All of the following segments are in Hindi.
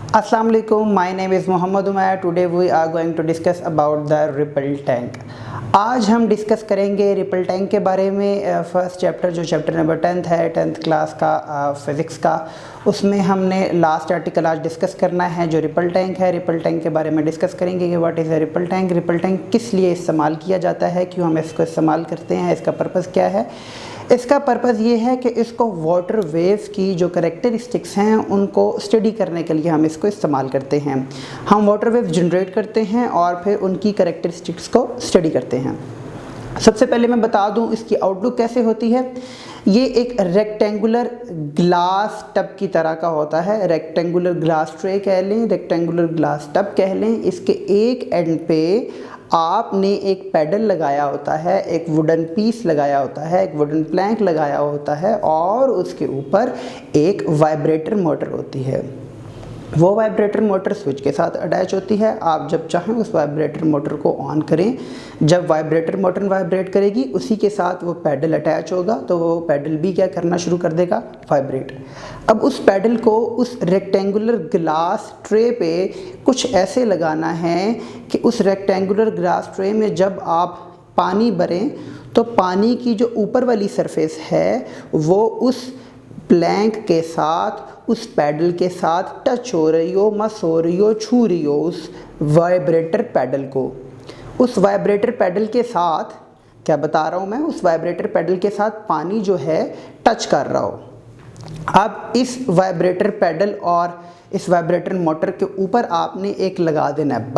Assalamu alaikum, my name is Mohammad Umair. Today we are going to discuss about the ripple tank. आज हम डिस्कस करेंगे रिपल टैंक के बारे में। फर्स्ट चैप्टर जो चैप्टर नंबर 10th है, 10th क्लास का फिज़िक्स का, उसमें हमने लास्ट आर्टिकल आज डिस्कस करना है जो रिपल टैंक है। रिपल टैंक के बारे में डिस्कस करेंगे कि what is a ripple tank, ripple tank किस लिए इस्तेमाल किया जाता है, क्यों हम इसको इस्तेमाल करते हैं, इसका पर्पज़ क्या है। इसका पर्पज़ ये है कि इसको वाटर वेव्स की जो करेक्टरिस्टिक्स हैं उनको स्टडी करने के लिए हम इसको इस्तेमाल करते हैं। हम वाटर वेव्स जनरेट करते हैं और फिर उनकी करेक्टरिस्टिक्स को स्टडी करते हैं। सबसे पहले मैं बता दूं इसकी आउटलुक कैसे होती है। ये एक रेक्टेंगुलर ग्लास टब की तरह का होता है। रेक्टेंगुलर ग्लास ट्रे कह लें, रेक्टेंगुलर ग्लास टब कह लें। इसके एक एंड पे आपने एक पैडल लगाया होता है, एक वुडन पीस लगाया होता है, एक वुडन प्लैंक लगाया होता है और उसके ऊपर एक वाइब्रेटर मोटर होती है। वो वाइब्रेटर मोटर स्विच के साथ अटैच होती है। आप जब चाहें उस वाइब्रेटर मोटर को ऑन करें। जब वाइब्रेटर मोटर वाइब्रेट करेगी उसी के साथ वो पैडल अटैच होगा, तो वो पैडल भी क्या करना शुरू कर देगा, वाइब्रेट। अब उस पैडल को उस रेक्टेंगुलर ग्लास ट्रे पे कुछ ऐसे लगाना है कि उस रेक्टेंगुलर ग्लास ट्रे में जब आप पानी भरें तो पानी की जो ऊपर वाली सरफेस है वो उस प्लैंक के साथ, उस पैडल के साथ टच हो रही हो, मस हो रही हो, छू रही हो उस वाइब्रेटर पैडल को। उस वाइब्रेटर पैडल के साथ क्या बता रहा हूँ मैं, उस वाइब्रेटर पैडल के साथ पानी जो है टच कर रहा हो। अब इस वाइब्रेटर पैडल और इस वाइब्रेटर मोटर के ऊपर आपने एक लगा देना है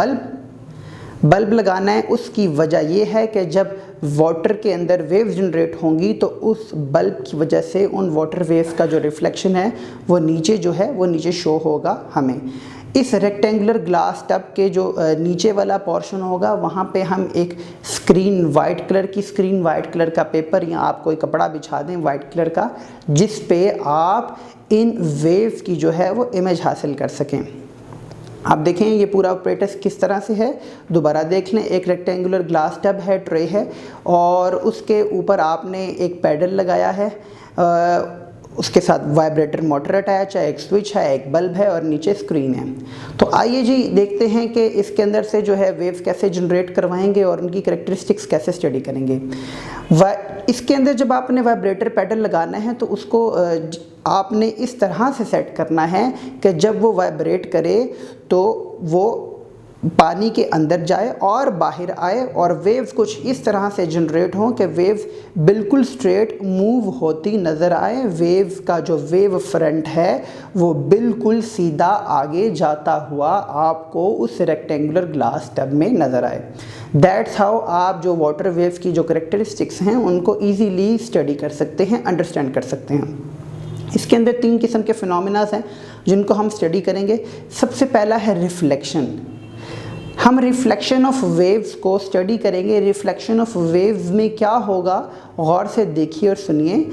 बल्ब लगाना है। उसकी वजह यह है कि जब वाटर के अंदर वेव्स जनरेट होंगी तो उस बल्ब की वजह से उन वाटर वेव्स का जो रिफ्लेक्शन है वो नीचे जो है वो नीचे शो होगा हमें। इस रेक्टेंगुलर ग्लास टब के जो नीचे वाला पोर्शन होगा वहाँ पे हम एक स्क्रीन, वाइट कलर का पेपर या आप कोई कपड़ा बिछा दें वाइट कलर का, जिस पे आप इन वेव्स की जो है वो इमेज हासिल कर सकें। आप देखें ये पूरा ऑपरेटस किस तरह से है, दोबारा देख लें। एक रेक्टेंगुलर ग्लास टब है, ट्रे है और उसके ऊपर आपने एक पैडल लगाया है, उसके साथ वाइब्रेटर मोटर अटैच है, एक स्विच है, एक बल्ब है और नीचे स्क्रीन है। तो आइए जी देखते हैं कि इसके अंदर से जो है वेव्स कैसे जनरेट करवाएंगे और उनकी करेक्टरिस्टिक्स कैसे स्टडी करेंगे। इसके अंदर जब आपने वाइब्रेटर पैडल लगाना है तो उसको आपने इस तरह से सेट करना है कि जब वो वाइब्रेट करे तो वो पानी के अंदर जाए और बाहर आए और वेव्स कुछ इस तरह से जनरेट हों कि वेव्स बिल्कुल स्ट्रेट मूव होती नज़र आए। वेव्स का जो वेव फ्रंट है वो बिल्कुल सीधा आगे जाता हुआ आपको उस रेक्टेंगुलर ग्लास टब में नज़र आए। दैट्स हाउ आप जो वाटर वेव्स की जो करेक्टरिस्टिक्स हैं उनको ईजीली स्टडी कर सकते हैं, अंडरस्टैंड कर सकते हैं। इसके अंदर 3 किस्म के फिनोमिनास हैं जिनको हम स्टडी करेंगे। सबसे पहला है रिफ्लेक्शन। हम रिफ्लेक्शन ऑफ वेव्स को स्टडी करेंगे। रिफ्लेक्शन ऑफ वेव्स में क्या होगा, गौर से देखिए और सुनिए।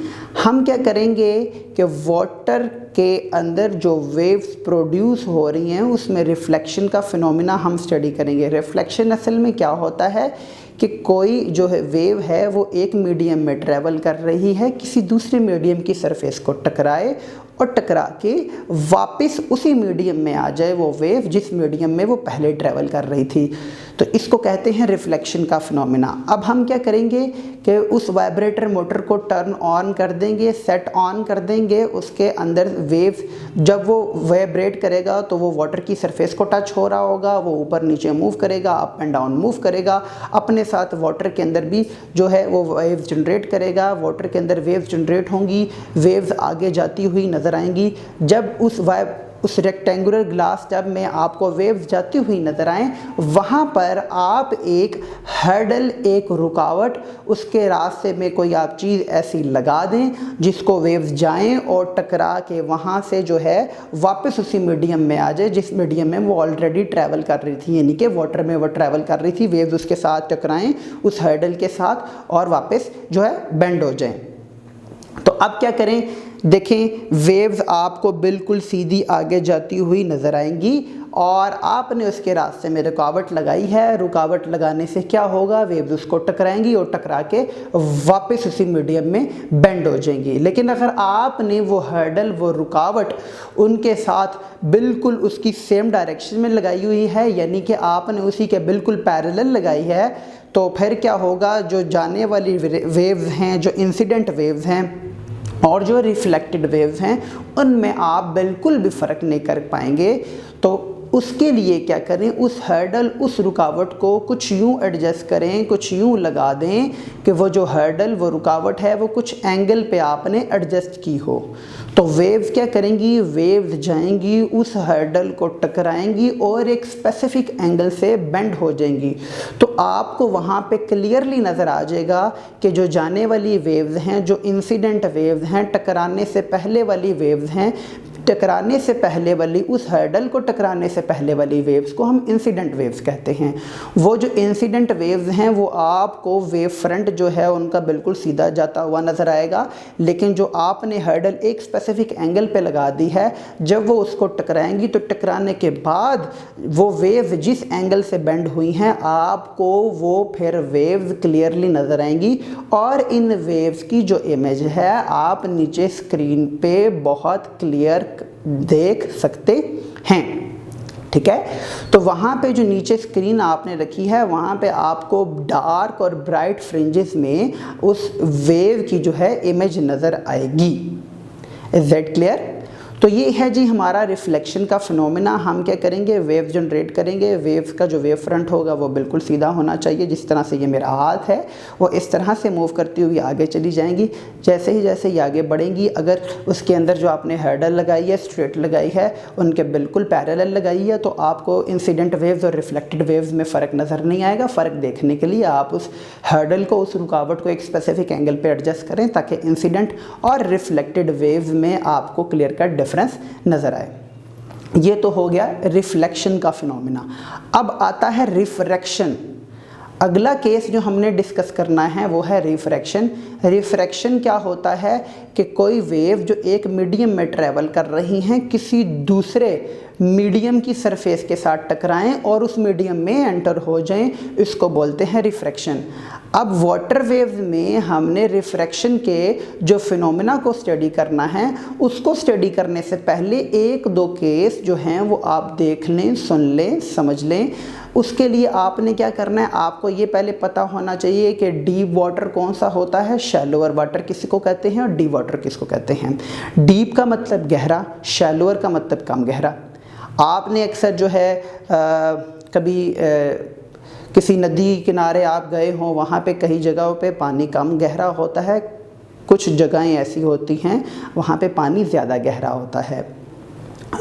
हम क्या करेंगे कि वाटर के अंदर जो वेव्स प्रोड्यूस हो रही हैं उसमें रिफ्लेक्शन का फिनोमिना हम स्टडी करेंगे। रिफ्लेक्शन असल में क्या होता है कि कोई जो है वेव है वो एक मीडियम में ट्रैवल कर रही है, किसी दूसरे मीडियम की सरफेस को टकराए और टकरा के वापस उसी मीडियम में आ जाए वो वेव जिस मीडियम में वो पहले ट्रैवल कर रही थी। तो इसको कहते हैं रिफ्लेक्शन का फिनोमिना। अब हम क्या करेंगे कि उस वाइब्रेटर मोटर को टर्न ऑन कर देंगे, सेट ऑन कर देंगे। उसके अंदर वेव जब वो वाइब्रेट करेगा तो वो वाटर की सरफेस को टच हो रहा होगा, वो ऊपर नीचे मूव करेगा, अप एंड डाउन मूव करेगा, अपने साथ वाटर के अंदर भी जो है वो वेव्स जनरेट करेगा। वाटर के अंदर वेव्स जनरेट होंगी, वेव्स आगे जाती हुई नज़र आएंगी। जब उस रेक्टेंगुलर ग्लास टब में आपको वेव्स जाती हुई नज़र आएँ, वहाँ पर आप एक हर्डल, एक रुकावट, उसके रास्ते में कोई आप चीज़ ऐसी लगा दें जिसको वेव्स जाएं और टकरा के वहाँ से जो है वापस उसी मीडियम में आ जाए जिस मीडियम में वो ऑलरेडी ट्रैवल कर रही थी, यानी कि वाटर में वो ट्रैवल कर रही थी। वेव्स उसके साथ टकराएं उस हर्डल के साथ और वापस जो है बेंड हो जाएं। तो अब क्या करें, देखें वेव्स आपको बिल्कुल सीधी आगे जाती हुई नज़र आएंगी और आपने उसके रास्ते में रुकावट लगाई है, रुकावट लगाने से क्या होगा, वेव्स उसको टकराएंगी और टकरा के वापस उसी मीडियम में बेंड हो जाएंगी। लेकिन अगर आपने वो हर्डल, वो रुकावट उनके साथ बिल्कुल उसकी सेम डायरेक्शन में लगाई हुई है, यानी कि आपने उसी के बिल्कुल पैरेलल लगाई है, तो फिर क्या होगा, जो जाने वाली वेव्स हैं, जो इंसिडेंट वेव्स हैं और जो रिफ्लेक्टेड वेव्स हैं, उनमें आप बिल्कुल भी फ़र्क नहीं कर पाएंगे। तो उसके लिए क्या करें, उस हर्डल, उस रुकावट को कुछ यूँ एडजस्ट करें, कुछ यूँ लगा दें कि वो जो हर्डल, वो रुकावट है, वो कुछ एंगल पे आपने एडजस्ट की हो। तो वेव्स क्या करेंगी, वेव्स जाएंगी, उस हर्डल को टकराएंगी और एक स्पेसिफिक एंगल से बेंड हो जाएंगी। तो आपको वहाँ पे क्लियरली नज़र आ जाएगा कि जो जाने वाली वेव्स हैं, जो इंसिडेंट वेव्स हैं, टकराने से पहले वाली वेव्स हैं, टकराने से पहले वाली, उस हर्डल को टकराने से पहले वाली वेव्स को हम इंसिडेंट वेव्स कहते हैं। वो जो इंसिडेंट वेव्स हैं वो आपको वेव फ्रंट जो है उनका बिल्कुल सीधा जाता हुआ नज़र आएगा, लेकिन जो आपने हर्डल एक स्पेसिफिक एंगल पे लगा दी है, जब वो उसको टकराएंगी तो टकराने के बाद वो वेव्स जिस एंगल से बेंड हुई हैं, आपको वो फिर वेव्स क्लियरली नज़र आएंगी और इन वेव्स की जो इमेज है आप नीचे स्क्रीन पे बहुत क्लियर देख सकते हैं। ठीक है, तो वहाँ पे जो नीचे स्क्रीन आपने रखी है, वहाँ पे आपको डार्क और ब्राइट फ्रिंजेस में उस वेव की जो है इमेज नज़र आएगी। Is that clear? तो ये है जी हमारा रिफ्लेक्शन का फिनोमेना। हम क्या करेंगे, वेव जनरेट करेंगे, वेव का जो वेव फ्रंट होगा वो बिल्कुल सीधा होना चाहिए। जिस तरह से ये मेरा हाथ है वो इस तरह से मूव करती हुई आगे चली जाएंगी। जैसे ही आगे बढ़ेंगी, अगर उसके अंदर जो आपने हर्डल लगाई है, स्ट्रेट लगाई है, उनके बिल्कुल पैरेलल लगाई है, तो आपको इंसिडेंट वेव्स और रिफ्लेक्टेड वेव्स में फ़र्क नज़र नहीं आएगा। फ़र्क देखने के लिए आप उस हर्डल को, उस रुकावट को एक स्पेसिफिक एंगल पर एडजस्ट करें ताकि इंसिडेंट और रिफ्लेक्टेड वेव्स में आपको क्लियर कट डिफरेंस नज़र आए। ये तो हो गया रिफ्लेक्शन का फिनोमेना। अब आता है रिफ्रैक्शन। अगला केस जो हमने डिस्कस करना है वो है रिफ्रैक्शन। रिफ्रैक्शन क्या होता है कि कोई वेव जो एक मीडियम में ट्रैवल कर रही हैं, किसी दूसरे मीडियम की सरफेस के साथ टकराएं और उस मीडियम में एंटर हो जाएं, इसको बोलते हैं रिफ्रैक्शन। अब वाटर वेव्स में हमने रिफ्रैक्शन के जो फिनोमेना को स्टडी करना है, उसको स्टडी करने से पहले एक दो केस जो हैं वो आप देख लें, सुन लें, समझ लें। उसके लिए आपने क्या करना है, आपको ये पहले पता होना चाहिए कि डीप वाटर कौन सा होता है, शैलोअर वाटर किसको कहते हैं और डीप वाटर किसको कहते हैं। डीप का मतलब गहरा, शैलोअर का मतलब कम गहरा। आपने अक्सर जो है कभी किसी नदी किनारे आप गए हों, वहाँ पे कई जगहों पे पानी कम गहरा होता है, कुछ जगहें ऐसी होती हैं वहाँ पे पानी ज़्यादा गहरा होता है।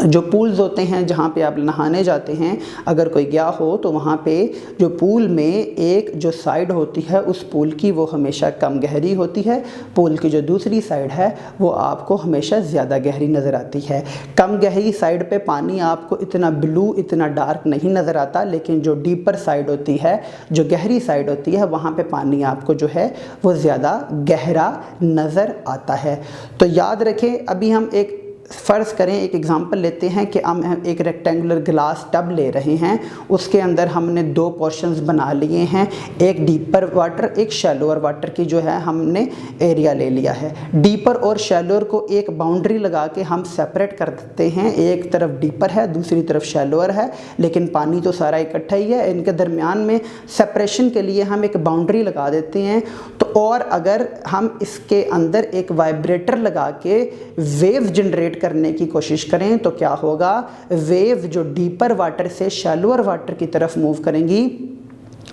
जो पूल्स होते हैं जहाँ पे आप नहाने जाते हैं, अगर कोई गया हो तो वहाँ पे जो पूल में एक जो साइड होती है उस पूल की वो हमेशा कम गहरी होती है, पूल की जो दूसरी साइड है वो आपको हमेशा ज़्यादा गहरी नज़र आती है। कम गहरी साइड पे पानी आपको इतना ब्लू, इतना डार्क नहीं नज़र आता, लेकिन जो डीपर साइड होती है, जो गहरी साइड होती है, वहाँ पे पानी आपको जो है वो ज़्यादा गहरा नज़र आता है। तो याद रखें, अभी हम एक फ़र्ज़ करें, एक एग्ज़ाम्पल लेते हैं कि हम एक रेक्टेंगुलर ग्लास टब ले रहे हैं, उसके अंदर हमने दो पोर्शंस बना लिए हैं, एक डीपर वाटर, एक शैलोअर वाटर की जो है हमने एरिया ले लिया है। डीपर और शैलोअर को एक बाउंड्री लगा के हम सेपरेट कर देते हैं, एक तरफ डीपर है, दूसरी तरफ शैलोअर है, लेकिन पानी तो सारा इकट्ठा ही है। इनके दरमियान में सेपरेशन के लिए हम एक बाउंड्री लगा देते हैं। तो और अगर हम इसके अंदर एक वाइब्रेटर लगा के वेव जनरेट करने की कोशिश करें तो क्या होगा, वेव जो डीपर वाटर से शैलोअर वाटर की तरफ मूव करेंगी,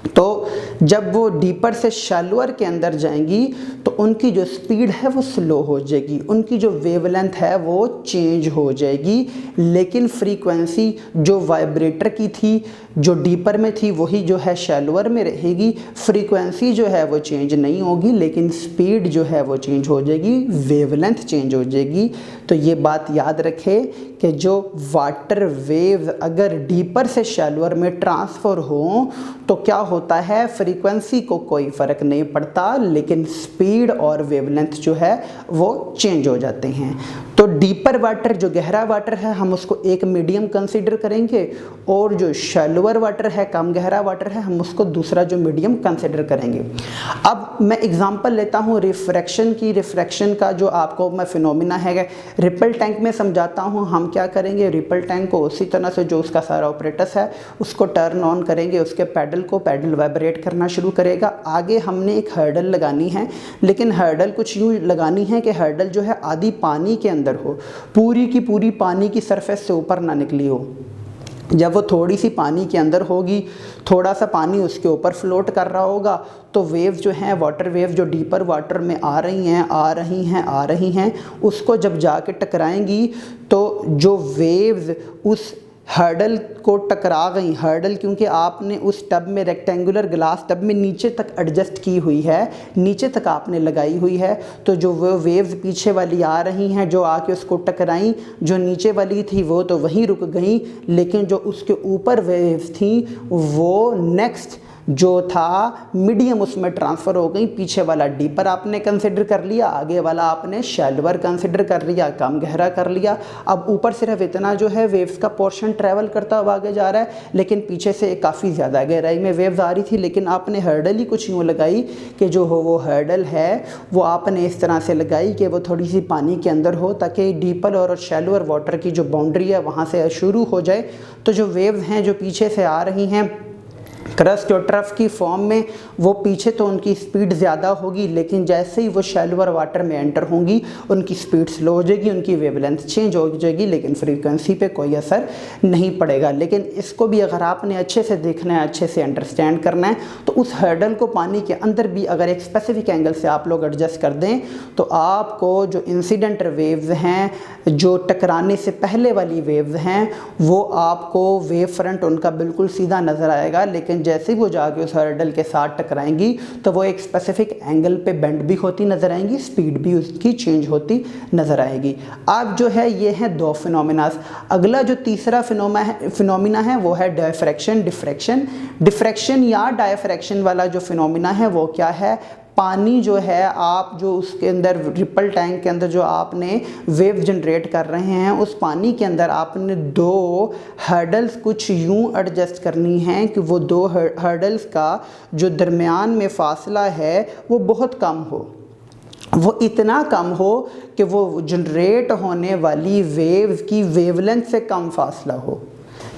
तो जब वो डीपर से शैलोअर के अंदर जाएंगी तो उनकी जो स्पीड है वो स्लो हो जाएगी, उनकी जो वेवलेंथ है वो चेंज हो जाएगी, लेकिन फ्रीक्वेंसी जो वाइब्रेटर की थी, जो डीपर में थी, वही जो है शैलोअर में रहेगी। फ्रीक्वेंसी जो है वो चेंज नहीं होगी, लेकिन स्पीड जो है वो चेंज हो जाएगी, वेवलेंथ चेंज हो जाएगी। तो ये बात याद रखें कि जो वाटर वेव अगर डीपर से शैलोअर में ट्रांसफ़र हो तो क्या होता है, फ्रीक्वेंसी को कोई फ़र्क नहीं पड़ता, लेकिन स्पीड और वेवलेंथ जो है वो चेंज हो जाते हैं। तो डीपर वाटर, जो गहरा वाटर है, हम उसको एक मीडियम कंसीडर करेंगे, और जो शैलोअर वाटर है, कम गहरा वाटर है, हम उसको दूसरा जो मीडियम कंसीडर करेंगे। अब मैं एग्जांपल लेता हूँ रिफ्रैक्शन की। रिफ्रैक्शन का जो आपको मैं फिनोमिना है रिपल टैंक में समझाता हूँ। हम क्या करेंगे, रिपल टैंक को उसी तरह से जो उसका सारा ऑपरेटस है उसको टर्न ऑन करेंगे, उसके पैडल वाइब्रेट करना शुरू करेगा। आगे हमने एक हर्डल लगानी है, लेकिन हर्डल कुछ यूँ लगानी है कि हर्डल जो है आधी पानी के अंदर हो, पूरी की पूरी पानी की सरफेस से ऊपर ना निकली हो। जब वो थोड़ी सी पानी के अंदर होगी, थोड़ा सा पानी उसके ऊपर फ्लोट कर रहा होगा, तो वेव्स जो हैं, वाटर वेव जो डीपर वाटर में आ रही हैं, उसको जब जाके टकराएंगी तो जो वेव्स उस हर्डल को टकरा गई, हर्डल क्योंकि आपने उस टब में, रेक्टेंगुलर ग्लास टब में नीचे तक एडजस्ट की हुई है, नीचे तक आपने लगाई हुई है, तो जो वो वेव्स पीछे वाली आ रही हैं जो आके उसको टकराई, जो नीचे वाली थी वो तो वहीं रुक गई, लेकिन जो उसके ऊपर वेव्स थी वो नेक्स्ट जो था मीडियम उसमें ट्रांसफ़र हो गई। पीछे वाला डीपर आपने कंसिडर कर लिया, आगे वाला आपने शैलोअर कंसिडर कर लिया, कम गहरा कर लिया। अब ऊपर सिर्फ इतना जो है वेव्स का पोर्शन ट्रैवल करता हुआ आगे जा रहा है, लेकिन पीछे से काफ़ी ज़्यादा गहराई में वेव्स आ रही थी, लेकिन आपने हर्डल ही कुछ यूँ लगाई कि जो हो वो हर्डल है वो आपने इस तरह से लगाई कि वो थोड़ी सी पानी के अंदर हो, ताकि डीपर और शैलोअर वाटर की जो बाउंड्री है वहाँ से शुरू हो जाए। तो जो वेव्स हैं जो पीछे से आ रही हैं क्रस्ट और ट्रफ की फॉर्म में, वो पीछे तो उनकी स्पीड ज़्यादा होगी, लेकिन जैसे ही वो शैलोअर वाटर में एंटर होंगी उनकी स्पीड स्लो हो जाएगी, उनकी वेवलेंथ चेंज हो जाएगी, लेकिन फ्रीक्वेंसी पे कोई असर नहीं पड़ेगा। लेकिन इसको भी अगर आपने अच्छे से देखना है, अच्छे से अंडरस्टैंड करना है, तो उस हर्डल को पानी के अंदर भी अगर एक स्पेसिफिक एंगल से आप लोग एडजस्ट कर दें तो आपको जो इंसिडेंट वेव्स हैं, जो टकराने से पहले वाली वेव्स हैं, वो आपको वेव फ्रंट उनका बिल्कुल सीधा नज़र आएगा, लेकिन जैसे ही वो जाके उस हर्डल के साथ टकराएंगी तो वो एक स्पेसिफिक एंगल पे बेंड भी होती नज़र आएंगी, स्पीड भी उसकी चेंज होती नज़र आएगी। अब जो है ये हैं दो फिनोमिनास। अगला जो तीसरा फिनोमिना है वो है डायफ्रैक्शन, डिफ्रैक्शन। डिफ्रैक्शन या डायफ्रैक्शन वाला जो फिनोमिना है वो क्या है, पानी जो है आप जो उसके अंदर रिपल टैंक के अंदर जो आपने वेव जनरेट कर रहे हैं, उस पानी के अंदर आपने दो हर्डल्स कुछ यूं एडजस्ट करनी हैं कि वो दो हर्डल्स का जो दरमियान में फासला है वो बहुत कम हो, वो इतना कम हो कि वो जनरेट होने वाली वेव्स की वेवलेंथ से कम फासला हो।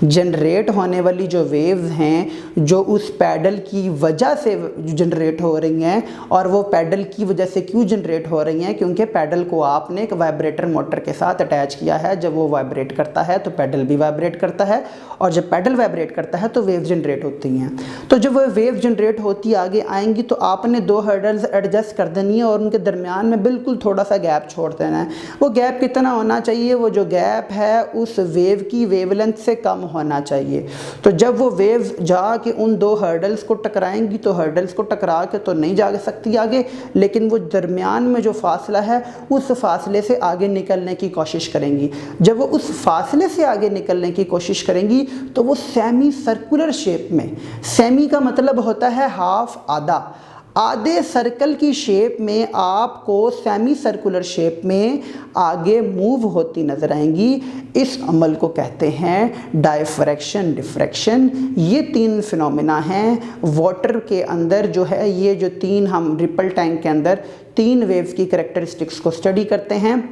जनरेट होने वाली जो वेव्स हैं जो उस पैडल की वजह से जनरेट हो रही हैं, और वो पैडल की वजह से क्यों जनरेट हो रही हैं, क्योंकि पैडल को आपने एक वाइब्रेटर मोटर के साथ अटैच किया है। जब वो वाइब्रेट करता है तो पैडल भी वाइब्रेट करता है, और जब पैडल वाइब्रेट करता है तो वेव जनरेट होती हैं। तो जब वो वेव जनरेट होती आगे आएंगी तो आपने दो हर्डल्स एडजस्ट कर देनी है और उनके दरमियान में बिल्कुल थोड़ा सा गैप छोड़ देना है। वो गैप कितना होना चाहिए, वो जो गैप है उस वेव की वेवलेंथ से कम होना चाहिए। तो जब वो वेव्स जाके उन दो हर्डल्स को टकराएंगी तो हर्डल्स को टकरा के तो नहीं जा सकती आगे, लेकिन वो दरमियान में जो फासला है उस फासले से आगे निकलने की कोशिश करेंगी। जब वो उस फासले से आगे निकलने की कोशिश करेंगी तो वो सेमी सर्कुलर शेप में, सेमी का मतलब होता है हाफ, आधा, आधे सर्कल की शेप में आपको सेमी सर्कुलर शेप में आगे मूव होती नजर आएंगी। इस अमल को कहते हैं डायफ्रैक्शन, डिफ्रैक्शन। ये तीन फिनोमिना हैं वाटर के अंदर जो है, ये जो तीन हम रिपल टैंक के अंदर तीन वेव्स की कैरेक्टरिस्टिक्स को स्टडी करते हैं।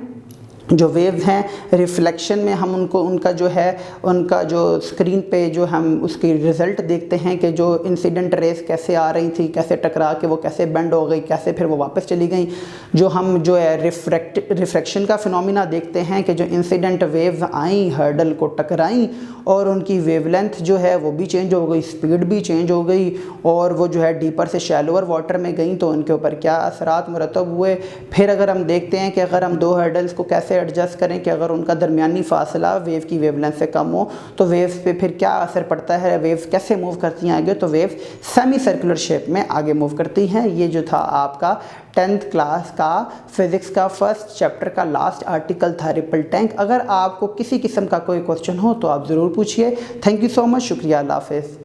जो वेव्स हैं रिफ्लेक्शन में हम उनको उनका जो स्क्रीन पे जो हम उसकी रिज़ल्ट देखते हैं कि जो इंसिडेंट रेस कैसे आ रही थी, कैसे टकरा के वो कैसे बेंड हो गई, कैसे फिर वो वापस चली गई। जो हम जो है रिफ्रैक्शन का फिनोमिना देखते हैं कि जो इंसिडेंट वेव्स आई, हर्डल को टकराई और उनकी वेवलेंथ जो है वो भी चेंज हो गई, स्पीड भी चेंज हो गई, और वो जो है डीपर से शैलोअर वाटर में गई तो उनके ऊपर क्या असरात मुरतब हुए। फिर अगर हम देखते हैं कि अगर हम दो हर्डल्स को कैसे एडजस्ट करें कि अगर उनका दरमियानी फासला वेव की वेवलेंथ से कम हो तो वेव्स पे फिर क्या असर पड़ता है, वेव्स कैसे मूव करती हैं आगे, तो वेव्स सेमी सर्कुलर शेप में आगे मूव करती हैं। ये जो था आपका 10th क्लास का फिज़िक्स का फर्स्ट चैप्टर का लास्ट आर्टिकल था रिपल टैंक। अगर आपको किसी किस्म का कोई क्वेश्चन हो तो आप ज़रूर पूछिए। थैंक यू सो मच, शुक्रिया, अल्लाह हाफ़िज़।